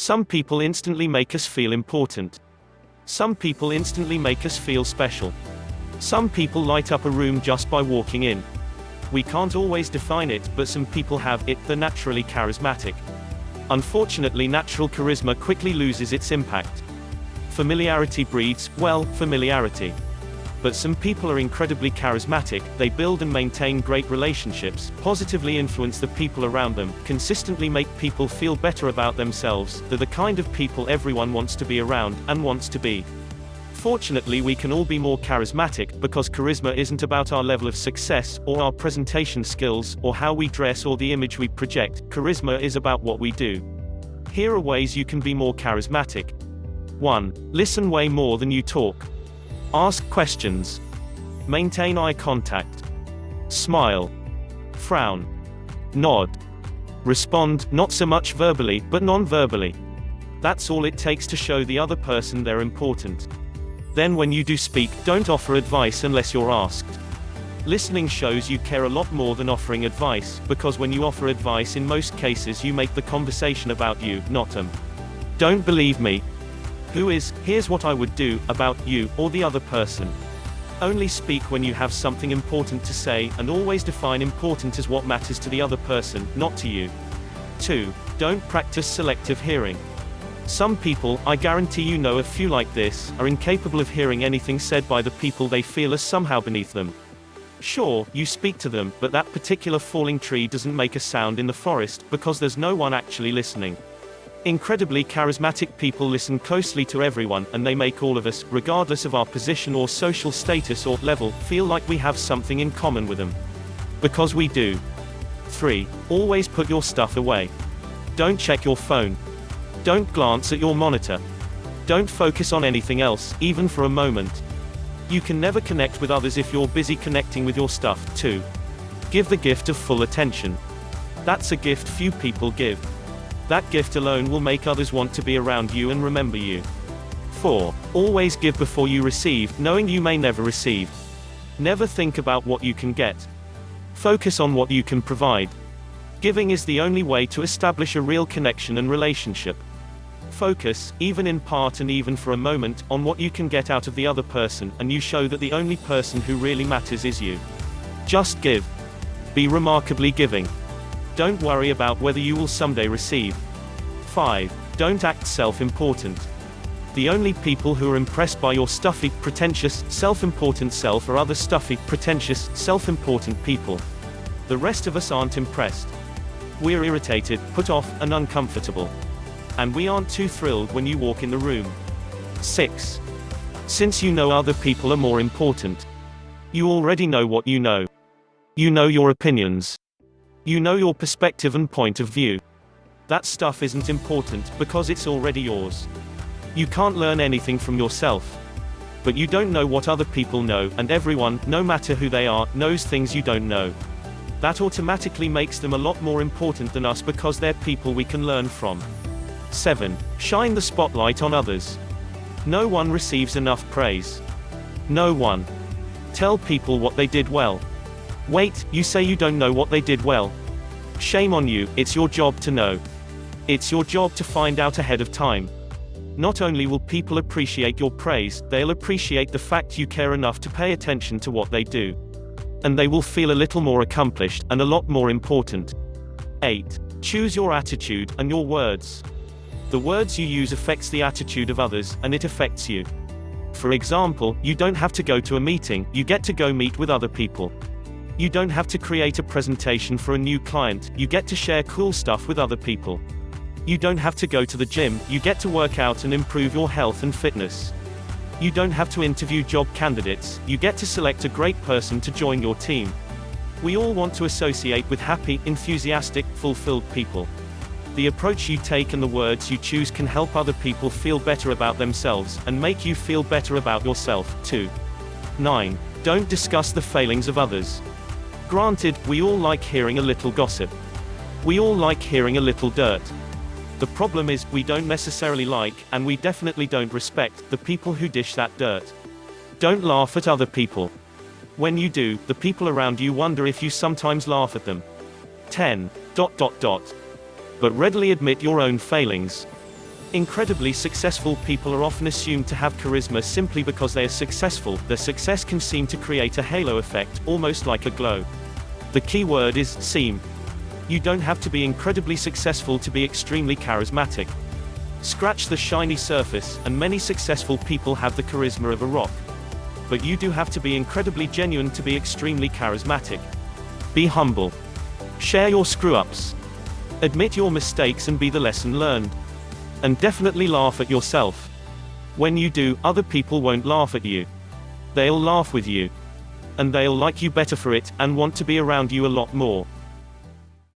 Some people instantly make us feel important. Some people instantly make us feel special. Some people light up a room just by walking in. We can't always define it, but some people have it. They're naturally charismatic. Unfortunately, natural charisma quickly loses its impact. Familiarity breeds, well, familiarity. But some people are incredibly charismatic. They build and maintain great relationships, positively influence the people around them, consistently make people feel better about themselves. They're the kind of people everyone wants to be around, and wants to be. Fortunately, we can all be more charismatic, because charisma isn't about our level of success, or our presentation skills, or how we dress, or the image we project. Charisma is about what we do. Here are ways you can be more charismatic. 1. Listen way more than you talk. Ask questions. Maintain eye contact. Smile. Frown. Nod. Respond, not so much verbally, but non-verbally. That's all it takes to show the other person they're important. Then when you do speak, don't offer advice unless you're asked. Listening shows you care a lot more than offering advice, because when you offer advice, in most cases you make the conversation about you, not them. Don't believe me. Who is, here's what I would do, about you, or the other person. Only speak when you have something important to say, and always define important as what matters to the other person, not to you. 2. Don't practice selective hearing. Some people, I guarantee you know a few like this, are incapable of hearing anything said by the people they feel are somehow beneath them. Sure, you speak to them, but that particular falling tree doesn't make a sound in the forest, because there's no one actually listening. Incredibly charismatic people listen closely to everyone, and they make all of us, regardless of our position or social status or level, feel like we have something in common with them. Because we do. 3. Always put your stuff away. Don't check your phone. Don't glance at your monitor. Don't focus on anything else, even for a moment. You can never connect with others if you're busy connecting with your stuff. 2. Give the gift of full attention. That's a gift few people give. That gift alone will make others want to be around you and remember you. 4. Always give before you receive, knowing you may never receive. Never think about what you can get. Focus on what you can provide. Giving is the only way to establish a real connection and relationship. Focus, even in part and even for a moment, on what you can get out of the other person, and you show that the only person who really matters is you. Just give. Be remarkably giving. Don't worry about whether you will someday receive. 5. Don't act self-important. The only people who are impressed by your stuffy, pretentious, self-important self are other stuffy, pretentious, self-important people. The rest of us aren't impressed. We're irritated, put off, and uncomfortable. And we aren't too thrilled when you walk in the room. 6. Since you know other people are more important. You already know what you know. You know your opinions. You know your perspective and point of view. That stuff isn't important, because it's already yours. You can't learn anything from yourself. But you don't know what other people know, and everyone, no matter who they are, knows things you don't know. That automatically makes them a lot more important than us, because they're people we can learn from. 7. Shine the spotlight on others. No one receives enough praise. No one. Tell people what they did well. Wait, you say you don't know what they did well? Shame on you, it's your job to know. It's your job to find out ahead of time. Not only will people appreciate your praise, they'll appreciate the fact you care enough to pay attention to what they do. And they will feel a little more accomplished, and a lot more important. 8. Choose your attitude, and your words. The words you use affects the attitude of others, and it affects you. For example, you don't have to go to a meeting, you get to go meet with other people. You don't have to create a presentation for a new client, you get to share cool stuff with other people. You don't have to go to the gym, you get to work out and improve your health and fitness. You don't have to interview job candidates, you get to select a great person to join your team. We all want to associate with happy, enthusiastic, fulfilled people. The approach you take and the words you choose can help other people feel better about themselves, and make you feel better about yourself, too. 9. Don't discuss the failings of others. Granted, we all like hearing a little gossip. We all like hearing a little dirt. The problem is, we don't necessarily like, and we definitely don't respect, the people who dish that dirt. Don't laugh at other people. When you do, the people around you wonder if you sometimes laugh at them. 10. But readily admit your own failings. Incredibly successful people are often assumed to have charisma simply because they are successful. Their success can seem to create a halo effect, almost like a glow. The key word is seem. You don't have to be incredibly successful to be extremely charismatic. Scratch the shiny surface, and many successful people have the charisma of a rock. But you do have to be incredibly genuine to be extremely charismatic. Be humble. Share your screw-ups. Admit your mistakes and be the lesson learned. And definitely laugh at yourself. When you do, other people won't laugh at you. They'll laugh with you. And they'll like you better for it, and want to be around you a lot more.